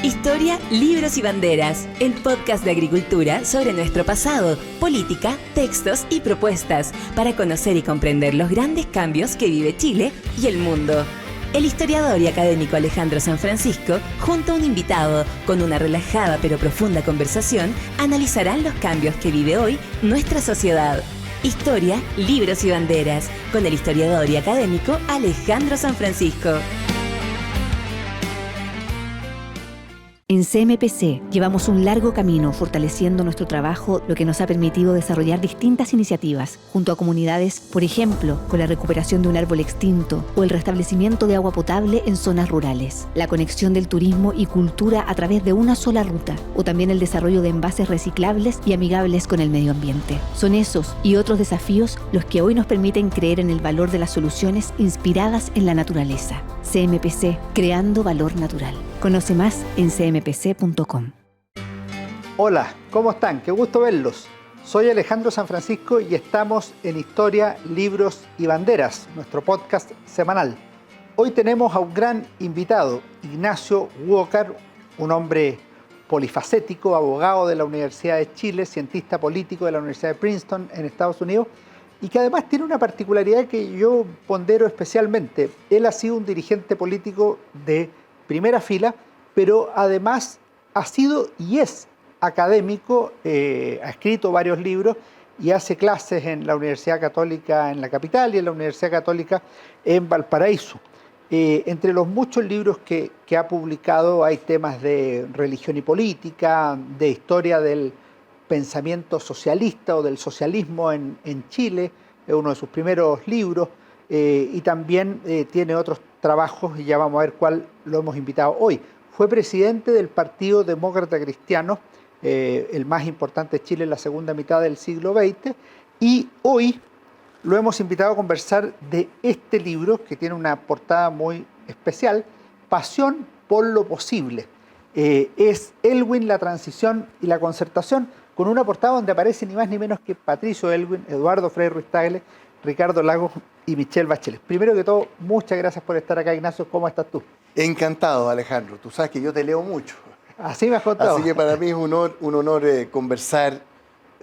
Historia, libros y banderas, el podcast de agricultura sobre nuestro pasado, política, textos y propuestas para conocer y comprender los grandes cambios que vive Chile y el mundo. El historiador y académico Alejandro San Francisco, junto a un invitado, con una relajada pero profunda conversación, analizarán los cambios que vive hoy nuestra sociedad. Historia, libros y banderas, con el historiador y académico Alejandro San Francisco. En CMPC llevamos un largo camino fortaleciendo nuestro trabajo, lo que nos ha permitido desarrollar distintas iniciativas junto a comunidades, por ejemplo, con la recuperación de un árbol extinto o el restablecimiento de agua potable en zonas rurales, la conexión del turismo y cultura a través de una sola ruta, o también el desarrollo de envases reciclables y amigables con el medio ambiente. Son esos y otros desafíos los que hoy nos permiten creer en el valor de las soluciones inspiradas en la naturaleza. CMPC, creando valor natural. Conoce más en cmpc.com. Hola, ¿cómo están? Qué gusto verlos. Soy Alejandro San Francisco y estamos en Historia, Libros y Banderas, nuestro podcast semanal. Hoy tenemos a un gran invitado, Ignacio Walker, un hombre polifacético, abogado de la Universidad de Chile, cientista político de la Universidad de Princeton en Estados Unidos, y que además tiene una particularidad que yo pondero especialmente. Él ha sido un dirigente político de primera fila, pero además ha sido y es académico, ha escrito varios libros y hace clases en la Universidad Católica en la capital y en la Universidad Católica en Valparaíso. Entre los muchos libros que ha publicado hay temas de religión y política, de historia del pensamiento socialista o del socialismo en Chile, es uno de sus primeros libros, y también tiene otros trabajos, y ya vamos a ver cuál lo hemos invitado hoy. Fue presidente del Partido Demócrata Cristiano, el más importante de Chile en la segunda mitad del siglo XX, y hoy lo hemos invitado a conversar de este libro, que tiene una portada muy especial, Pasión por lo posible. Es Elwin, la transición y la concertación, con una portada donde aparece ni más ni menos que Patricio Elwin, Eduardo Frei Ruiz-Tagle, Ricardo Lagos y Michelle Bachelet. Primero que todo, muchas gracias por estar acá, Ignacio. ¿Cómo estás tú? Encantado, Alejandro. Tú sabes que yo te leo mucho. Así me has contado. Así que para mí es un honor conversar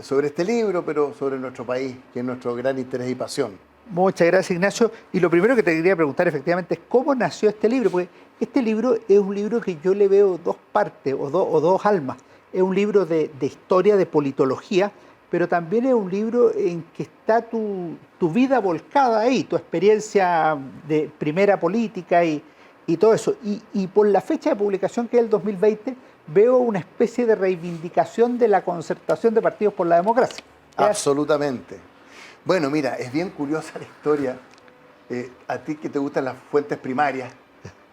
sobre este libro, pero sobre nuestro país, que es nuestro gran interés y pasión. Muchas gracias, Ignacio. Y lo primero que te quería preguntar efectivamente es cómo nació este libro, porque este libro es un libro que yo le veo dos partes o dos almas. Es un libro de historia, de politología, pero también es un libro en que está tu vida volcada ahí, tu experiencia de primera política y todo eso. Y por la fecha de publicación, que es el 2020, veo una especie de reivindicación de la concertación de partidos por la democracia. Absolutamente. Bueno, mira, es bien curiosa la historia. A ti que te gustan las fuentes primarias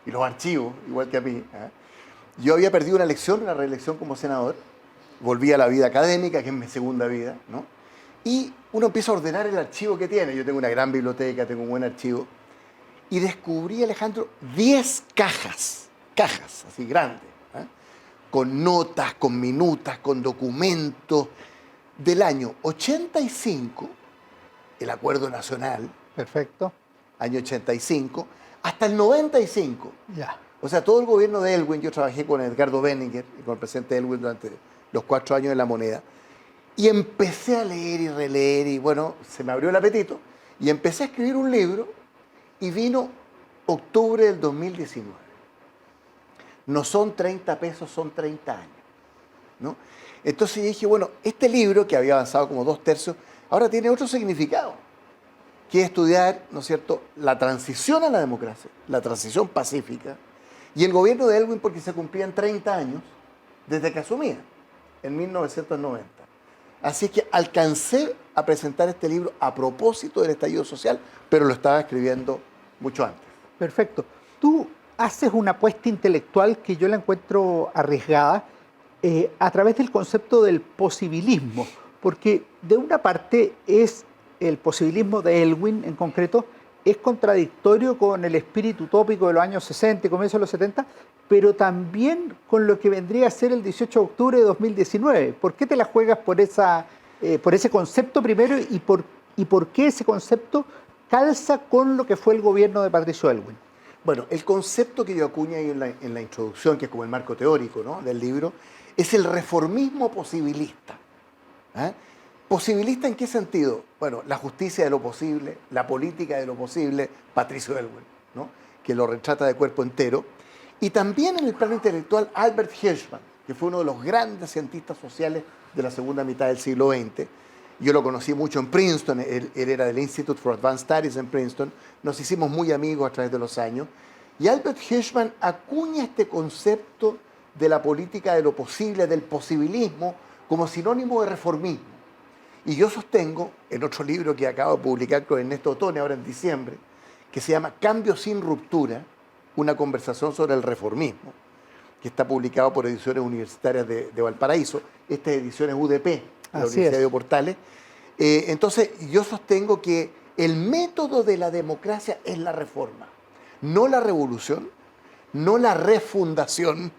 y los archivos, igual que a mí. Yo había perdido una elección, una reelección como senador. Volví a la vida académica, que es mi segunda vida, ¿no? Y uno empieza a ordenar el archivo que tiene. Yo tengo una gran biblioteca, tengo un buen archivo. Y descubrí, Alejandro, 10 cajas, así grandes, con notas, con minutas, con documentos del año 85, el Acuerdo Nacional. Perfecto. Año 85, hasta el 95. Ya. O sea, todo el gobierno de Elwin, yo trabajé con Edgardo Benninger y con el presidente Elwin durante los 4 años de la moneda, y empecé a leer y releer, y bueno, se me abrió el apetito, y empecé a escribir un libro, y vino octubre del 2019. No son 30 pesos, son 30 años, ¿no? Entonces dije, bueno, este libro, que había avanzado como 2/3, ahora tiene otro significado, que es estudiar, ¿no es cierto?, la transición a la democracia, la transición pacífica, y el gobierno de Elwin, porque se cumplían 30 años desde que asumía, en 1990. Así que alcancé a presentar este libro a propósito del estallido social, pero lo estaba escribiendo mucho antes. Perfecto. Tú haces una apuesta intelectual que yo la encuentro arriesgada a través del concepto del posibilismo, porque de una parte es el posibilismo de Elwin en concreto, es contradictorio con el espíritu utópico de los años 60 y comienzos de los 70, pero también con lo que vendría a ser el 18 de octubre de 2019. ¿Por qué te la juegas por ese concepto primero y por qué ese concepto calza con lo que fue el gobierno de Patricio Elwin? Bueno, el concepto que yo acuño ahí en la introducción, que es como el marco teórico, ¿no?, del libro, es el reformismo posibilista. ¿Ah? ¿Posibilista en qué sentido? Bueno, la justicia de lo posible, la política de lo posible, Patricio Aylwin, ¿no?, que lo retrata de cuerpo entero. Y también en el plano intelectual, Albert Hirschman, que fue uno de los grandes cientistas sociales de la segunda mitad del siglo XX. Yo lo conocí mucho en Princeton, él era del Institute for Advanced Studies en Princeton, nos hicimos muy amigos a través de los años, y Albert Hirschman acuña este concepto de la política de lo posible, del posibilismo, como sinónimo de reformismo. Y yo sostengo, en otro libro que acabo de publicar con Ernesto Ottone ahora en diciembre, que se llama Cambio sin ruptura, una conversación sobre el reformismo, que está publicado por Ediciones Universitarias de Valparaíso, esta edición es UDP, la Universidad de Portales. Entonces, yo sostengo que el método de la democracia es la reforma, no la revolución, no la refundación,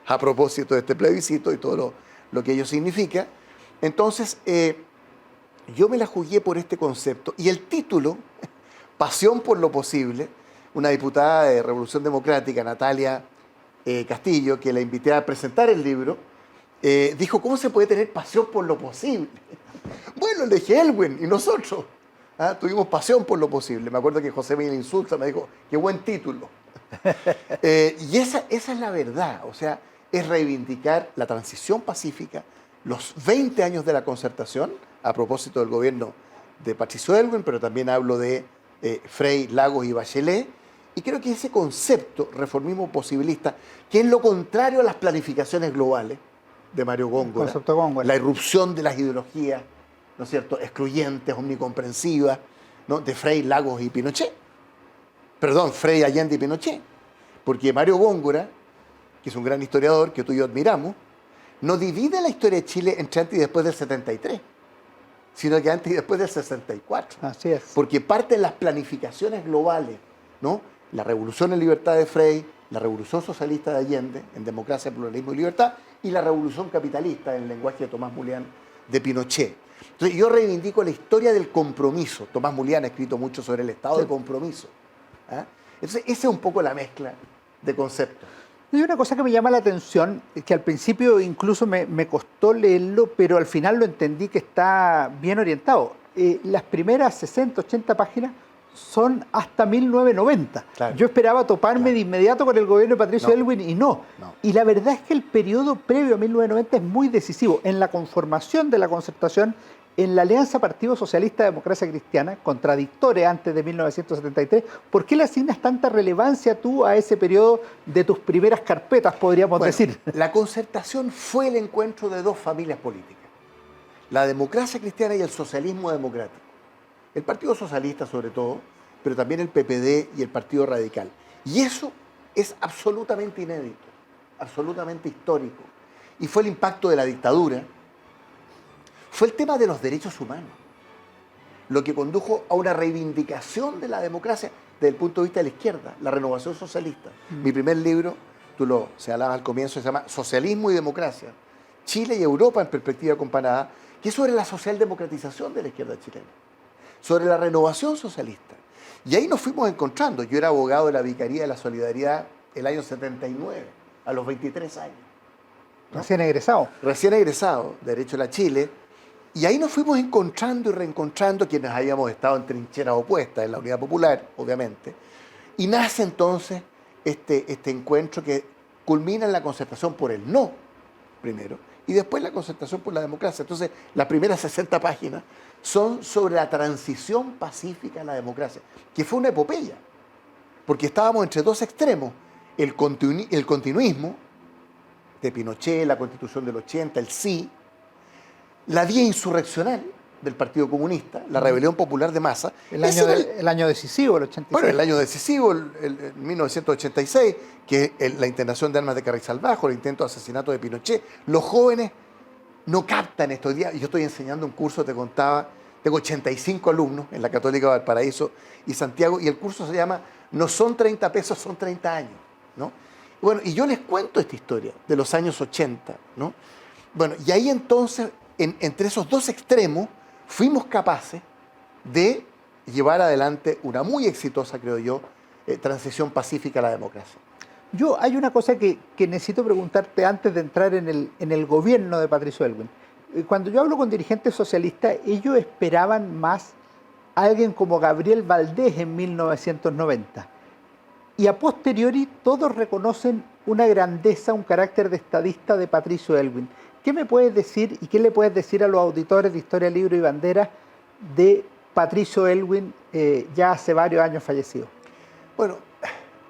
a propósito de este plebiscito y todo lo que ello significa. Entonces, yo me la jugué por este concepto, y el título, Pasión por lo posible, una diputada de Revolución Democrática, Natalia Castillo, que la invité a presentar el libro, dijo, ¿cómo se puede tener pasión por lo posible? Bueno, le dije, Aylwin y nosotros tuvimos pasión por lo posible. Me acuerdo que José Miguel Insulza me dijo, qué buen título. Y esa es la verdad, o sea, es reivindicar la transición pacífica, los 20 años de la concertación, a propósito del gobierno de Patricio Aylwin, pero también hablo de Frei, Lagos y Bachelet, y creo que ese concepto, reformismo posibilista, que es lo contrario a las planificaciones globales de Mario Góngora, la irrupción de las ideologías, ¿no es cierto?, excluyentes, omnicomprensivas, ¿no?, de Frei, Lagos y Pinochet. Perdón, Frei, Allende y Pinochet. Porque Mario Góngora, que es un gran historiador que tú y yo admiramos, no divide la historia de Chile entre antes y después del 73, sino que antes y después del 64. Así es. Porque parten las planificaciones globales, ¿no? La revolución en libertad de Frei, la revolución socialista de Allende, en democracia, pluralismo y libertad, y la revolución capitalista, en el lenguaje de Tomás Mulián, de Pinochet. Entonces, yo reivindico la historia del compromiso. Tomás Mulián ha escrito mucho sobre el estado de compromiso. Entonces, esa es un poco la mezcla de conceptos. Hay una cosa que me llama la atención, que al principio incluso me costó leerlo, pero al final lo entendí que está bien orientado. Las primeras 60, 80 páginas son hasta 1990. Claro. Yo esperaba toparme de inmediato con el gobierno de Patricio Aylwin y no. Y la verdad es que el periodo previo a 1990 es muy decisivo en la conformación de la concertación, en la Alianza Partido Socialista Democracia Cristiana, contradictoria antes de 1973. ¿Por qué le asignas tanta relevancia tú a ese periodo de tus primeras carpetas, podríamos decir? La concertación fue el encuentro de dos familias políticas, la democracia cristiana y el socialismo democrático. El Partido Socialista sobre todo, pero también el PPD y el Partido Radical. Y eso es absolutamente inédito, absolutamente histórico. Y fue el impacto de la dictadura, fue el tema de los derechos humanos, lo que condujo a una reivindicación de la democracia desde el punto de vista de la izquierda, la renovación socialista. Mi primer libro, tú lo señalabas al comienzo, se llama Socialismo y Democracia, Chile y Europa en perspectiva comparada, que es sobre la socialdemocratización de la izquierda chilena, sobre la renovación socialista. Y ahí nos fuimos encontrando. Yo era abogado de la Vicaría de la Solidaridad el año 79, a los 23 años. ¿No? Recién egresado. Recién egresado, Derecho a la Chile. Y ahí nos fuimos encontrando y reencontrando quienes habíamos estado en trincheras opuestas, en la Unidad Popular, obviamente. Y nace entonces este encuentro que culmina en la concertación por el no, primero, y después la concertación por la democracia. Entonces, las primeras 60 páginas son sobre la transición pacífica a la democracia, que fue una epopeya, porque estábamos entre dos extremos, el continuismo de Pinochet, la Constitución del 80, el sí, la vía insurreccional del Partido Comunista, la rebelión popular de masa. El año decisivo, el 86. Bueno, el año decisivo, el 1986, que es la internación de armas de Carrizalbajo, el intento de asesinato de Pinochet. Los jóvenes no captan estos días. Yo estoy enseñando un curso, te contaba, tengo 85 alumnos en la Católica de Valparaíso y Santiago, y el curso se llama No son 30 pesos, son 30 años, ¿no? Bueno, y yo les cuento esta historia de los años 80, ¿no? Bueno, y ahí entonces, entre esos dos extremos, fuimos capaces de llevar adelante una muy exitosa, creo yo, transición pacífica a la democracia. Hay una cosa que necesito preguntarte antes de entrar en el gobierno de Patricio Aylwin. Cuando yo hablo con dirigentes socialistas, ellos esperaban más a alguien como Gabriel Valdés en 1990. Y a posteriori todos reconocen una grandeza, un carácter de estadista de Patricio Aylwin. ¿Qué me puedes decir y qué le puedes decir a los auditores de Historia, Libro y Bandera de Patricio Aylwin, ya hace varios años fallecido? Bueno,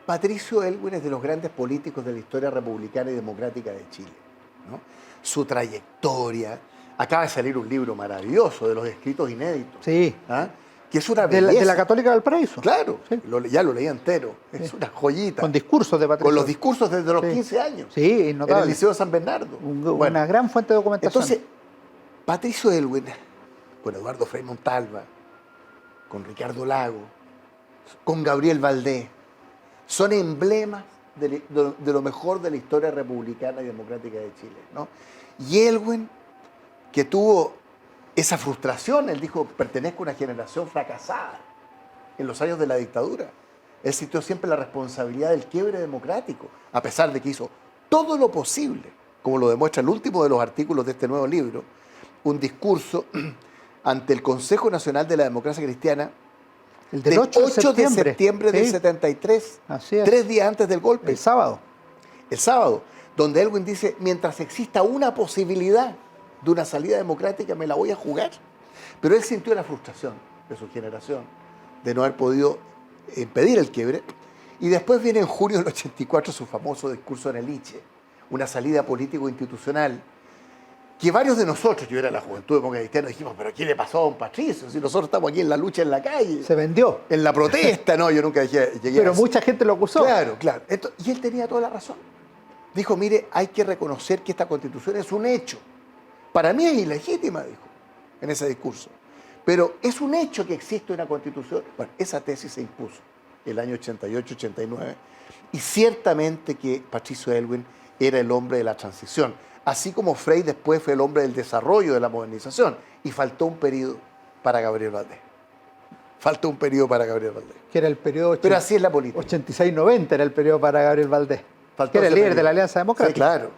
Patricio Aylwin es de los grandes políticos de la historia republicana y democrática de Chile, ¿no? Su trayectoria. Acaba de salir un libro maravilloso de los escritos inéditos. Sí. ¿Ah? Que es una belleza. De la Católica Valparaíso. Claro, sí. Ya lo leí entero. Es una joyita. Con discursos de Patricio. Con los discursos desde los 15 años. Sí, en notable. el Liceo de San Bernardo. Una gran fuente de documentación. Entonces, Patricio Aylwin, con Eduardo Frei Montalva, con Ricardo Lago, con Gabriel Valdés, son emblemas de lo mejor de la historia republicana y democrática de Chile, ¿no? Y Aylwin, que tuvo esa frustración, él dijo, pertenezco a una generación fracasada en los años de la dictadura. Él sintió siempre la responsabilidad del quiebre democrático, a pesar de que hizo todo lo posible, como lo demuestra el último de los artículos de este nuevo libro, un discurso ante el Consejo Nacional de la Democracia Cristiana, el del 8 de septiembre del sí. 73, Así es. 3 días antes del golpe. El sábado. El sábado, donde Aylwin dice, mientras exista una posibilidad de una salida democrática, me la voy a jugar. Pero él sintió la frustración de su generación, de no haber podido impedir el quiebre. Y después viene en junio del 84 su famoso discurso en el Liche, una salida político-institucional, que varios de nosotros, yo era la juventud democrática cristiana, dijimos, pero ¿qué le pasó a don Patricio? Si nosotros estamos aquí en la lucha en la calle. Se vendió. En la protesta, no, yo nunca llegué pero a eso. mucha gente lo acusó. Claro. Y él tenía toda la razón. Dijo, mire, hay que reconocer que esta Constitución es un hecho. Para mí es ilegítima, dijo, en ese discurso. Pero es un hecho que existe una Constitución. Bueno, esa tesis se impuso el año 88-89. Y ciertamente que Patricio Aylwin era el hombre de la transición. Así como Frei después fue el hombre del desarrollo, de la modernización. Y faltó un periodo para Gabriel Valdés. Faltó un periodo para Gabriel Valdés. Que era el periodo... Pero así es la política. 86-90 era el periodo para Gabriel Valdés. Faltó que era el líder periodo de la Alianza Democrática. Sí, claro.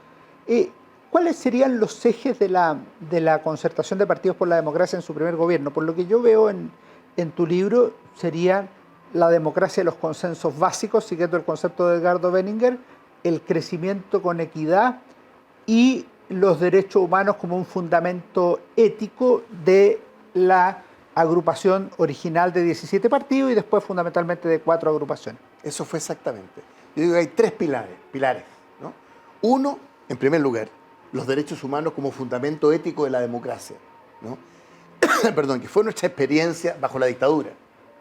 ¿Cuáles serían los ejes de la concertación de partidos por la democracia en su primer gobierno? Por lo que yo veo en tu libro, sería la democracia de los consensos básicos, siguiendo el concepto de Edgardo Benninger, el crecimiento con equidad y los derechos humanos como un fundamento ético de la agrupación original de 17 partidos y después fundamentalmente de 4 agrupaciones. Eso fue exactamente. Yo digo que hay 3 pilares, ¿no? Uno, en primer lugar, los derechos humanos como fundamento ético de la democracia, ¿no? Perdón, que fue nuestra experiencia bajo la dictadura,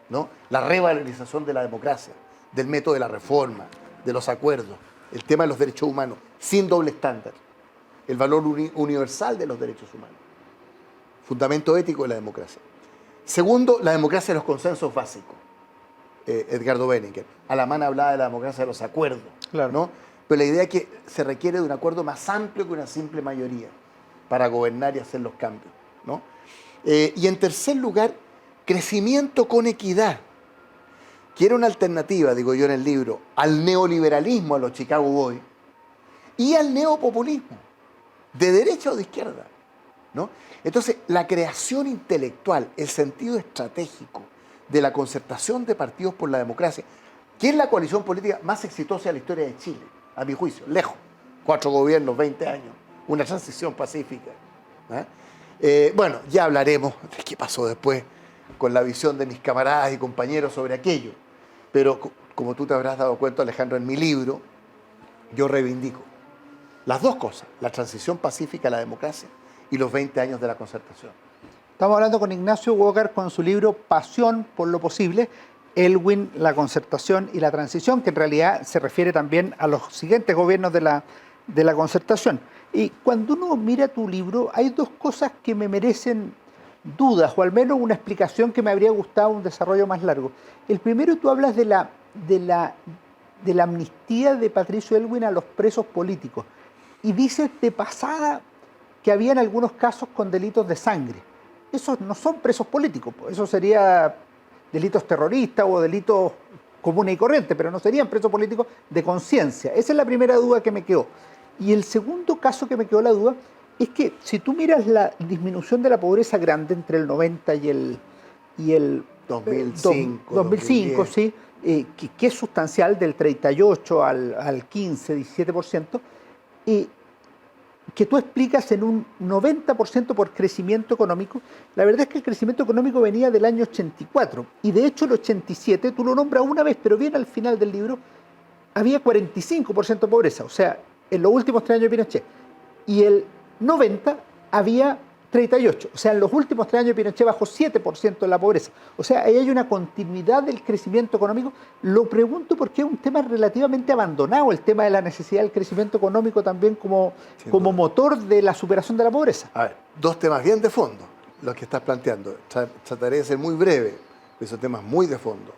¿no? La revalorización de la democracia, del método de la reforma, de los acuerdos, el tema de los derechos humanos, sin doble estándar, el valor universal de los derechos humanos, fundamento ético de la democracia. Segundo, la democracia de los consensos básicos, Edgardo Benninger. Alamán hablaba de la democracia de los acuerdos, claro, ¿no? Pero la idea es que se requiere de un acuerdo más amplio que una simple mayoría para gobernar y hacer los cambios, ¿no? Y en tercer lugar, crecimiento con equidad, que era una alternativa, digo yo en el libro, al neoliberalismo, a los Chicago Boys, y al neopopulismo, de derecha o de izquierda, ¿no? Entonces, la creación intelectual, el sentido estratégico de la concertación de partidos por la democracia, que es la coalición política más exitosa de la historia de Chile, a mi juicio, lejos. 4 gobiernos, 20 años, una transición pacífica. Bueno, ya hablaremos de qué pasó después con la visión de mis camaradas y compañeros sobre aquello. Pero como tú te habrás dado cuenta, Alejandro, en mi libro, yo reivindico las dos cosas, la transición pacífica a la democracia y los 20 años de la concertación. Estamos hablando con Ignacio Walker con su libro Pasión por lo posible, Aylwin, la concertación y la transición, que en realidad se refiere también a los siguientes gobiernos de la concertación. Y cuando uno mira tu libro, hay 2 cosas que me merecen dudas, o al menos una explicación que me habría gustado un desarrollo más largo. El primero, tú hablas de la amnistía de Patricio Aylwin a los presos políticos, y dices de pasada que habían algunos casos con delitos de sangre. Esos no son presos políticos, eso sería delitos terroristas o delitos comunes y corrientes, pero no serían presos políticos de conciencia. Esa es la primera duda que me quedó. Y el segundo caso que me quedó la duda es que si tú miras la disminución de la pobreza grande entre el 90 y el 2005, 2005 sí, que es sustancial, del 38 al 15, 17%, que tú explicas en un 90% por crecimiento económico. La verdad es que el crecimiento económico venía del año 84 y de hecho el 87, tú lo nombras una vez, pero bien al final del libro, había 45% de pobreza, o sea, en los últimos 3 años de Pinochet. Y el 90 había 38, o sea, en los últimos 3 años de Pinochet bajó 7% en la pobreza. O sea, ahí hay una continuidad del crecimiento económico. Lo pregunto porque es un tema relativamente abandonado, el tema de la necesidad del crecimiento económico también como motor de la superación de la pobreza. A ver, 2 temas bien de fondo, los que estás planteando. Trataré de ser muy breve, esos temas muy de fondo.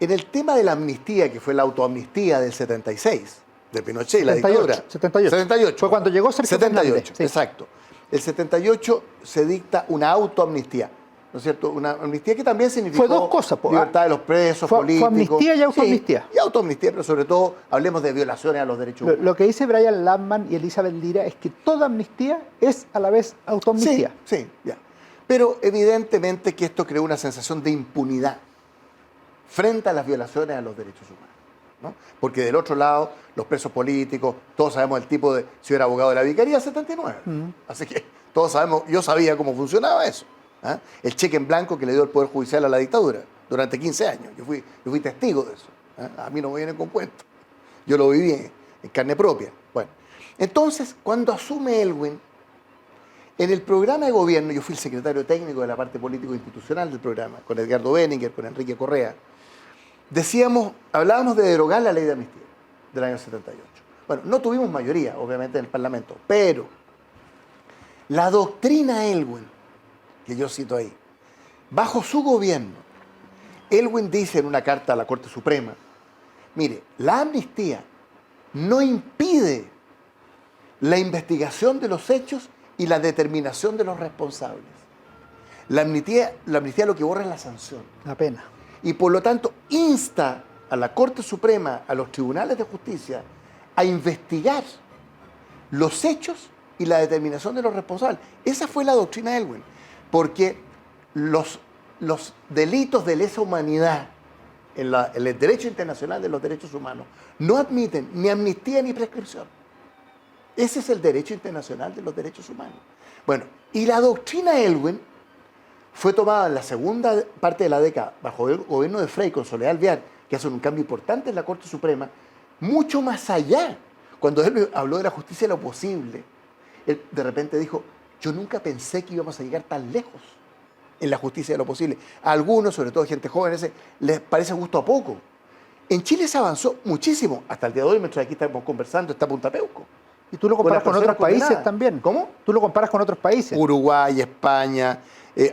En el tema de la amnistía, que fue la autoamnistía del 76, de Pinochet y la dictadura. 78. Fue cuando llegó Sergio 78, Fernández, sí. Exacto. El 78 se dicta una autoamnistía, ¿no es cierto? Una amnistía que también significó fue 2 cosas, libertad de los presos políticos. Fue amnistía y autoamnistía. Sí, y autoamnistía, pero sobre todo hablemos de violaciones a los derechos humanos. Lo que dice Brian Lampman y Elizabeth Lira es que toda amnistía es a la vez autoamnistía. Sí, ya. Pero evidentemente que esto creó una sensación de impunidad frente a las violaciones a los derechos humanos, ¿no? Porque del otro lado, los presos políticos, todos sabemos el tipo de, si era abogado de la Vicaría, 79. Así que todos sabemos, yo sabía cómo funcionaba eso. ¿Ah? El cheque en blanco que le dio el Poder Judicial a la dictadura durante 15 años. Yo fui testigo de eso. ¿Ah? A mí no me vienen con cuentos. Yo lo viví en carne propia. Bueno, entonces, cuando asume Aylwin, en el programa de gobierno, yo fui el secretario técnico de la parte político-institucional del programa, con Edgardo Benninger, con Enrique Correa, hablábamos de derogar la ley de amnistía del año 78. Bueno, no tuvimos mayoría, obviamente, en el Parlamento, pero la doctrina Aylwin, que yo cito ahí, bajo su gobierno, Aylwin dice en una carta a la Corte Suprema, mire, la amnistía no impide la investigación de los hechos y la determinación de los responsables. La amnistía lo que borra es la sanción. La pena. Y por lo tanto insta a la Corte Suprema, a los tribunales de justicia, a investigar los hechos y la determinación de los responsables. Esa fue la doctrina de Aylwin, porque los delitos de lesa humanidad en el derecho internacional de los derechos humanos no admiten ni amnistía ni prescripción. Ese es el derecho internacional de los derechos humanos. Bueno, y la doctrina Aylwin fue tomada en la segunda parte de la década, bajo el gobierno de Frey con Soledad Alvear, que hace un cambio importante en la Corte Suprema, mucho más allá. Cuando él habló de la justicia de lo posible, él de repente dijo, yo nunca pensé que íbamos a llegar tan lejos en la justicia de lo posible. A algunos, sobre todo gente joven, les parece justo a poco. En Chile se avanzó muchísimo. Hasta el día de hoy, mientras aquí estamos conversando, está Punta Peuco. Y tú lo comparas con otros países también. ¿Cómo? Tú lo comparas con otros países. Uruguay, España,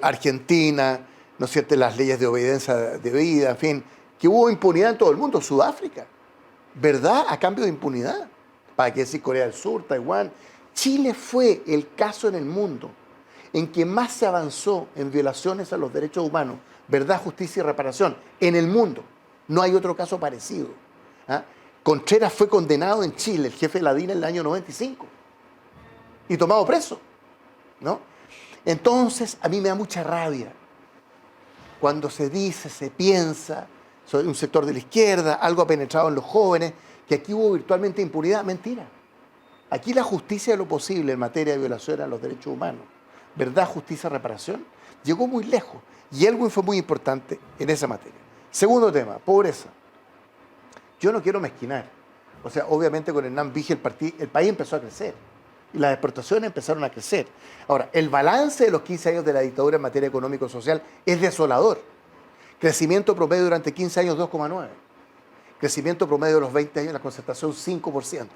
Argentina, ¿no es cierto? Las leyes de obediencia debida, en fin, que hubo impunidad en todo el mundo. Sudáfrica, ¿verdad? A cambio de impunidad. ¿Para qué decir Corea del Sur, Taiwán? Chile fue el caso en el mundo en que más se avanzó en violaciones a los derechos humanos, verdad, justicia y reparación, en el mundo. No hay otro caso parecido. ¿Ah? Contreras fue condenado en Chile, el jefe de la DINA, en el año 95, y tomado preso, ¿no? Entonces, a mí me da mucha rabia cuando se dice, se piensa, sobre un sector de la izquierda, algo ha penetrado en los jóvenes, que aquí hubo virtualmente impunidad. Mentira. Aquí la justicia de lo posible en materia de violación a los derechos humanos, verdad, justicia, reparación, llegó muy lejos. Y Aylwin fue muy importante en esa materia. Segundo tema, pobreza. Yo no quiero mezquinar. O sea, obviamente con Hernán Vigi el país empezó a crecer y las exportaciones empezaron a crecer. Ahora, el balance de los 15 años de la dictadura en materia económico-social es desolador. Crecimiento promedio durante 15 años 2,9. Crecimiento promedio de los 20 años en la concertación 5%.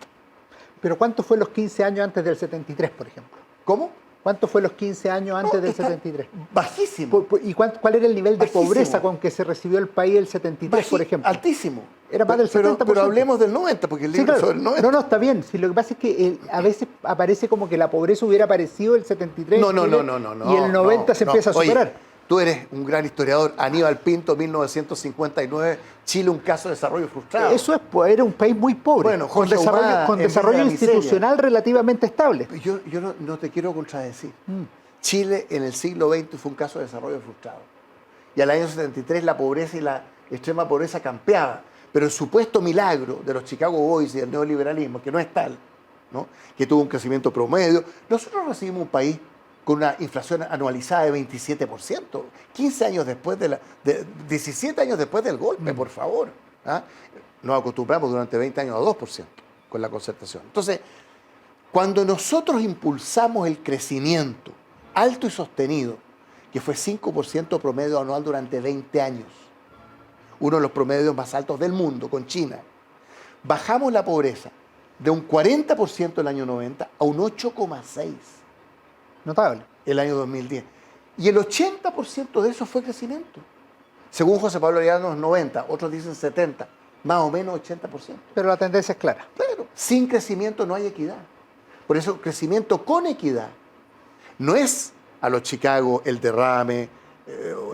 Pero ¿cuánto fue los 15 años antes del 73, por ejemplo? ¿Cómo? ¿Cuánto fue los 15 años antes del 73? Bajísimo. ¿Y cuál era el nivel de Bajísimo. pobreza con que se recibió el país el 73, por ejemplo? Altísimo. Era más del 70%. Pero hablemos del 90, porque el libro claro. es sobre el 90. No, está bien. Si lo que pasa es que a veces aparece como que la pobreza hubiera aparecido el 73 No. y el 90 se empieza a superar. Tú eres un gran historiador. Aníbal Pinto, 1959, Chile, un caso de desarrollo frustrado. Eso es, pues, era un país muy pobre, Bueno, con Jorge Ahumada, con en vez de desarrollo la miseria. institucional relativamente estable. Yo no te quiero contradecir. Chile en el siglo XX fue un caso de desarrollo frustrado. Y al año 73 la pobreza y la extrema pobreza campeaba. Pero el supuesto milagro de los Chicago Boys y del neoliberalismo, que no es tal, ¿no? Que tuvo un crecimiento promedio. Nosotros recibimos un país con una inflación anualizada de 27%, 15 años después 17 años después del golpe, por favor. ¿Ah? Nos acostumbramos durante 20 años a 2% con la concertación. Entonces, cuando nosotros impulsamos el crecimiento alto y sostenido, que fue 5% promedio anual durante 20 años, uno de los promedios más altos del mundo con China, bajamos la pobreza de un 40% el año 90 a un 8,6%. Notable. El año 2010. Y el 80% de eso fue crecimiento. Según José Pablo Arellano, 90, otros dicen 70, más o menos 80%. Pero la tendencia es clara. Claro, sin crecimiento no hay equidad. Por eso, crecimiento con equidad no es a los Chicago el derrame,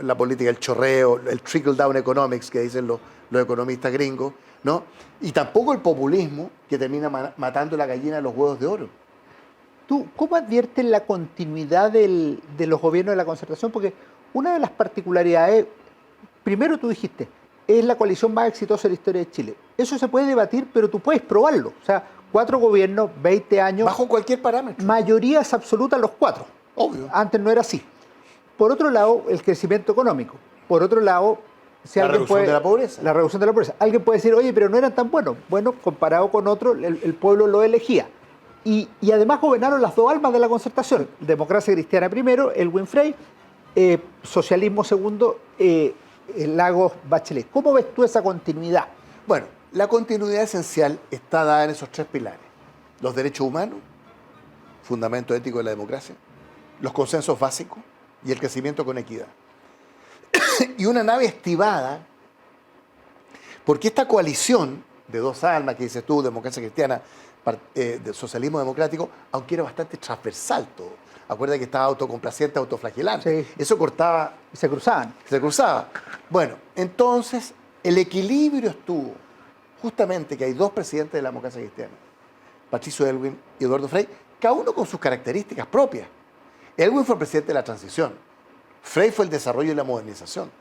la política, el chorreo, el trickle-down economics que dicen los economistas gringos, ¿no? Y tampoco el populismo que termina matando la gallina de los huevos de oro. ¿Tú cómo adviertes la continuidad de los gobiernos de la concertación? Porque una de las particularidades, primero tú dijiste, es la coalición más exitosa de la historia de Chile. Eso se puede debatir, pero tú puedes probarlo. O sea, 4 gobiernos, 20 años. Bajo cualquier parámetro. Mayorías absolutas los 4. Obvio. Antes no era así. Por otro lado, el crecimiento económico. Por otro lado, la reducción de la pobreza. La reducción de la pobreza. Alguien puede decir, oye, pero no eran tan buenos. Bueno, comparado con otro, el pueblo lo elegía. Y además gobernaron las dos almas de la concertación. Democracia cristiana primero, Elwin Frey, socialismo segundo, Lagos Bachelet. ¿Cómo ves tú esa continuidad? Bueno, la continuidad esencial está dada en esos 3 pilares. Los derechos humanos, fundamento ético de la democracia, los consensos básicos y el crecimiento con equidad. Y una nave estibada, porque esta coalición de dos almas que dices tú, democracia cristiana, del socialismo democrático, aunque era bastante transversal todo. Acuérdate que estaba autocomplaciente, autoflagelante. Sí. Eso cortaba. Se cruzaban. Se cruzaba. Bueno, entonces el equilibrio estuvo justamente que hay 2 presidentes de la democracia cristiana, Patricio Aylwin y Eduardo Frei, cada uno con sus características propias. Aylwin fue el presidente de la transición. Frei fue el desarrollo y la modernización.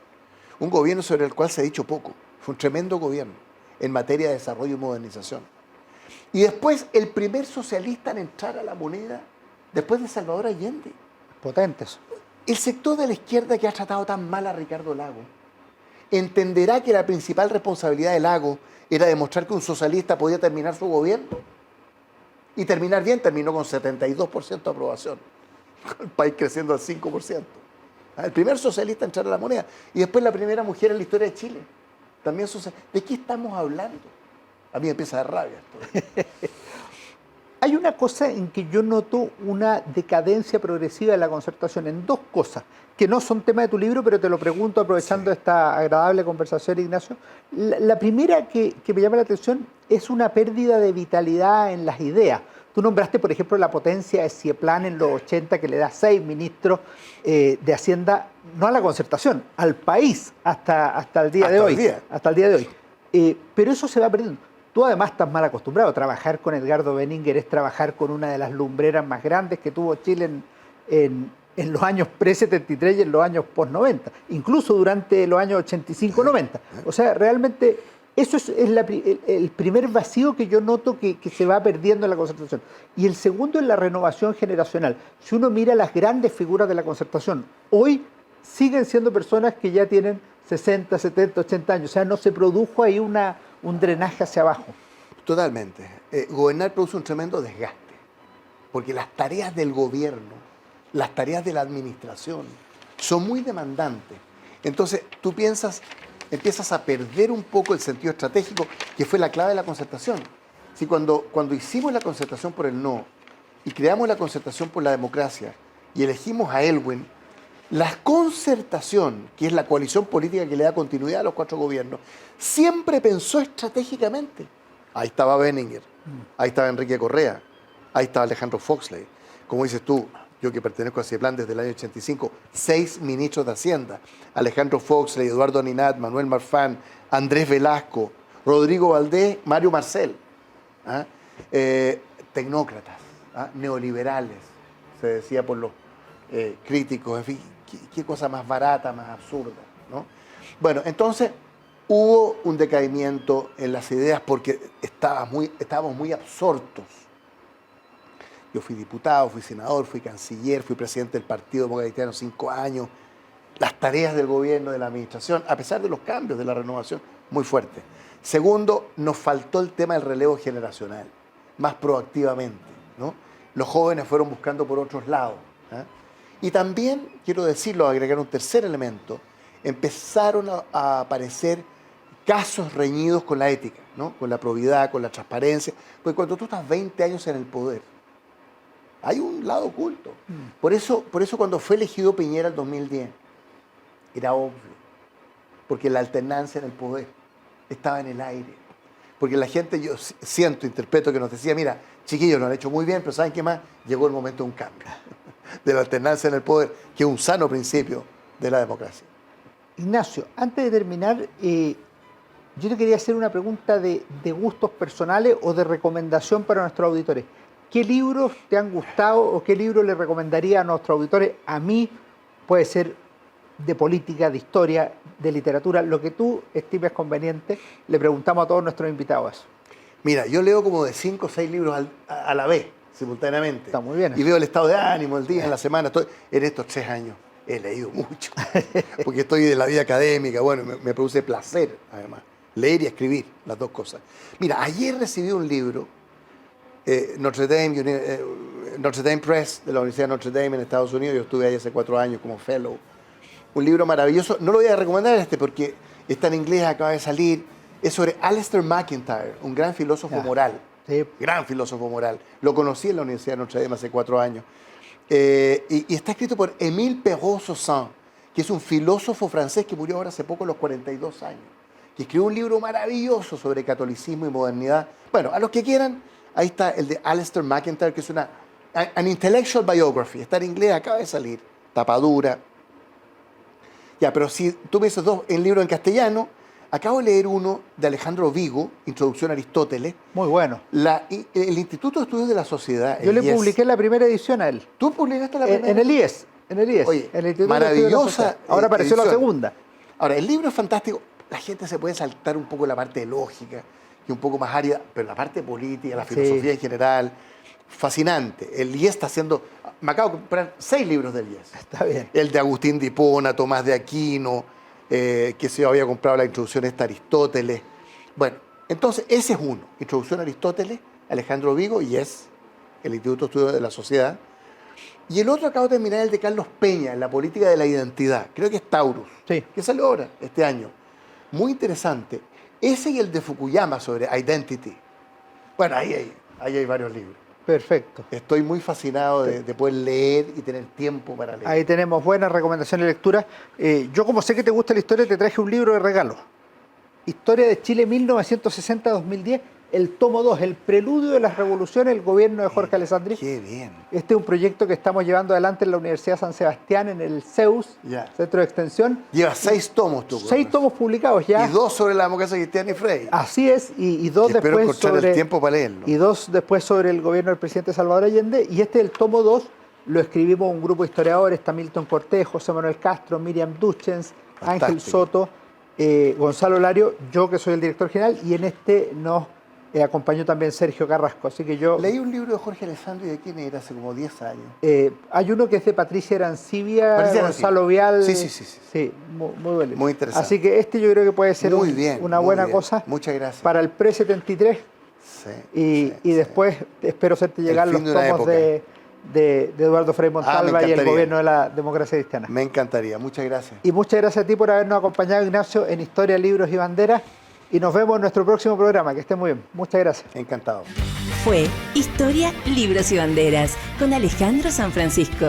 Un gobierno sobre el cual se ha dicho poco. Fue un tremendo gobierno en materia de desarrollo y modernización. Y después el primer socialista en entrar a la moneda después de Salvador Allende. Potentes. El sector de la izquierda que ha tratado tan mal a Ricardo Lagos entenderá que la principal responsabilidad de Lagos era demostrar que un socialista podía terminar su gobierno. Y terminar bien, terminó con 72% de aprobación. El país creciendo al 5%. El primer socialista en entrar a la moneda. Y después la primera mujer en la historia de Chile. También ¿De qué estamos hablando? A mí me empieza a dar rabia esto. Hay una cosa en que yo noto una decadencia progresiva de la concertación en 2 cosas, que no son tema de tu libro, pero te lo pregunto aprovechando esta agradable conversación, Ignacio. La primera que me llama la atención es una pérdida de vitalidad en las ideas. Tú nombraste, por ejemplo, la potencia de Cieplan en los 80, que le da 6 ministros de Hacienda, no a la concertación, al país hasta el día de hoy. Hasta el día de hoy. Pero eso se va perdiendo. Tú además estás mal acostumbrado. Trabajar con Edgardo Benninger es trabajar con una de las lumbreras más grandes que tuvo Chile en los años pre-73 y en los años post-90, incluso durante los años 85-90. O sea, realmente eso es el primer vacío que yo noto que se va perdiendo en la concertación. Y el segundo es la renovación generacional. Si uno mira las grandes figuras de la concertación, hoy siguen siendo personas que ya tienen 60, 70, 80 años. O sea, no se produjo ahí un drenaje hacia abajo. Totalmente. Gobernar produce un tremendo desgaste, porque las tareas del gobierno, las tareas de la administración, son muy demandantes. Entonces, tú empiezas a perder un poco el sentido estratégico, que fue la clave de la concertación. Si cuando hicimos la concertación por el no, y creamos la concertación por la democracia, y elegimos a Aylwin, la concertación, que es la coalición política que le da continuidad a los 4 gobiernos, siempre pensó estratégicamente. Ahí estaba Benninger, ahí estaba Enrique Correa, ahí estaba Alejandro Foxley. Como dices tú, yo que pertenezco a CIEPLAN desde el año 85, 6 ministros de Hacienda, Alejandro Foxley, Eduardo Ninat, Manuel Marfán, Andrés Velasco, Rodrigo Valdés, Mario Marcel, ¿ah? Tecnócratas, ¿ah? Neoliberales, se decía por los críticos, en fin, qué cosa más barata, más absurda, ¿no? Bueno, entonces hubo un decaimiento en las ideas porque estábamos muy absortos. Yo fui diputado, fui senador, fui canciller, fui presidente del Partido Demócrata Cristiano 5 años. Las tareas del gobierno, de la administración, a pesar de los cambios, de la renovación, muy fuerte. Segundo, nos faltó el tema del relevo generacional, más proactivamente, ¿no? Los jóvenes fueron buscando por otros lados, ¿eh? Y también, quiero decirlo, agregar un tercer elemento, empezaron a aparecer casos reñidos con la ética, ¿no? Con la probidad, con la transparencia, porque cuando tú estás 20 años en el poder, hay un lado oculto. Por eso cuando fue elegido Piñera en 2010, era obvio, porque la alternancia en el poder estaba en el aire. Porque la gente, yo interpreto que nos decía, mira, chiquillos, lo han hecho muy bien, pero ¿saben qué más? Llegó el momento de un cambio, de la alternancia en el poder, que es un sano principio de la democracia. Ignacio, antes de terminar, yo te quería hacer una pregunta de gustos personales o de recomendación para nuestros auditores. ¿Qué libros te han gustado o qué libros le recomendaría a nuestros auditores? A mí puede ser de política, de historia, de literatura, lo que tú estimes conveniente. Le preguntamos a todos nuestros invitados eso. Mira, yo leo como de 5 o 6 libros a la vez, simultáneamente. Está muy bien. Y veo el estado de ánimo, el día, en la semana. En estos 3 años he leído mucho, porque estoy de la vida académica. Bueno, me produce placer, además, leer y escribir, las dos cosas. Mira, ayer recibí un libro, Notre Dame Press, de la Universidad de Notre Dame en Estados Unidos. Yo estuve ahí hace 4 años como fellow. Un libro maravilloso. No lo voy a recomendar porque está en inglés, acaba de salir. Es sobre Alasdair MacIntyre, un gran filósofo moral. Sí. Gran filósofo moral. Lo conocí en la Universidad de Notre Dame hace 4 años. Y está escrito por Émile Perrault-Sauzin, que es un filósofo francés que murió ahora hace poco a los 42 años. Que escribió un libro maravilloso sobre catolicismo y modernidad. Bueno, a los que quieran, ahí está el de Alasdair MacIntyre, que es an intellectual biography. Está en inglés, acaba de salir. Tapadura. Ya, pero si tú me dices el libro en castellano, acabo de leer uno de Alejandro Vigo, Introducción a Aristóteles. Muy bueno. El Instituto de Estudios de la Sociedad. Yo le publiqué la primera edición a él. ¿Tú publicaste la primera? En el IES. Oye, en el Instituto maravillosa. Ahora apareció la segunda. Ahora, el libro es fantástico. La gente se puede saltar un poco la parte lógica y un poco más árida, pero la parte política, la filosofía en general, fascinante. El IES está haciendo... Me acabo de comprar 6 libros del IES. Está bien. El de Agustín de Hipona, Tomás de Aquino, que se había comprado la introducción a Aristóteles. Bueno, entonces ese es uno. Introducción a Aristóteles, Alejandro Vigo, IES, el Instituto de Estudios de la Sociedad. Y el otro acabo de terminar, el de Carlos Peña, en la política de la identidad. Creo que es Taurus, sí, que salió ahora, este año. Muy interesante. Ese y el de Fukuyama sobre Identity. Bueno, ahí hay varios libros. Perfecto. Estoy muy fascinado de poder leer y tener tiempo para leer. Ahí tenemos buenas recomendaciones de lectura. Yo, como sé que te gusta la historia, te traje un libro de regalo. Historia de Chile 1960-2010, el tomo 2, el preludio de las revoluciones, el gobierno de Jorge Alessandri. Qué bien. Este es un proyecto que estamos llevando adelante en la Universidad San Sebastián, en el CEUS, Centro de Extensión. Lleva 6 tomos tú. 6 tomos publicados ya. Y 2 sobre la democracia cristiana y Frey. Así es, y 2 espero después encontrar el tiempo para leerlo. Y 2 después sobre el gobierno del presidente Salvador Allende. Y este es el tomo 2, lo escribimos un grupo de historiadores, está Milton Cortés, José Manuel Castro, Miriam Duchens, Ángel Soto, Gonzalo Lario, yo que soy el director general, y en este nos acompañó también Sergio Carrasco. Así que yo... Leí un libro de Jorge Alessandri, ¿de quién era? Hace como 10 años. Hay uno que es de Patricia Arancibia, Gonzalo Vial. Sí, muy bueno. Muy interesante. Así que este yo creo que puede ser una buena cosa. Muchas gracias. Para el Pre-73. Y después espero hacerte llegar los tomos de Eduardo Frei Montalva y el gobierno de la democracia cristiana. Me encantaría, muchas gracias. Y muchas gracias a ti por habernos acompañado, Ignacio, en Historia, Libros y Banderas. Y nos vemos en nuestro próximo programa. Que estén muy bien. Muchas gracias. Encantado. Fue Historia, Libros y Banderas con Alejandro San Francisco.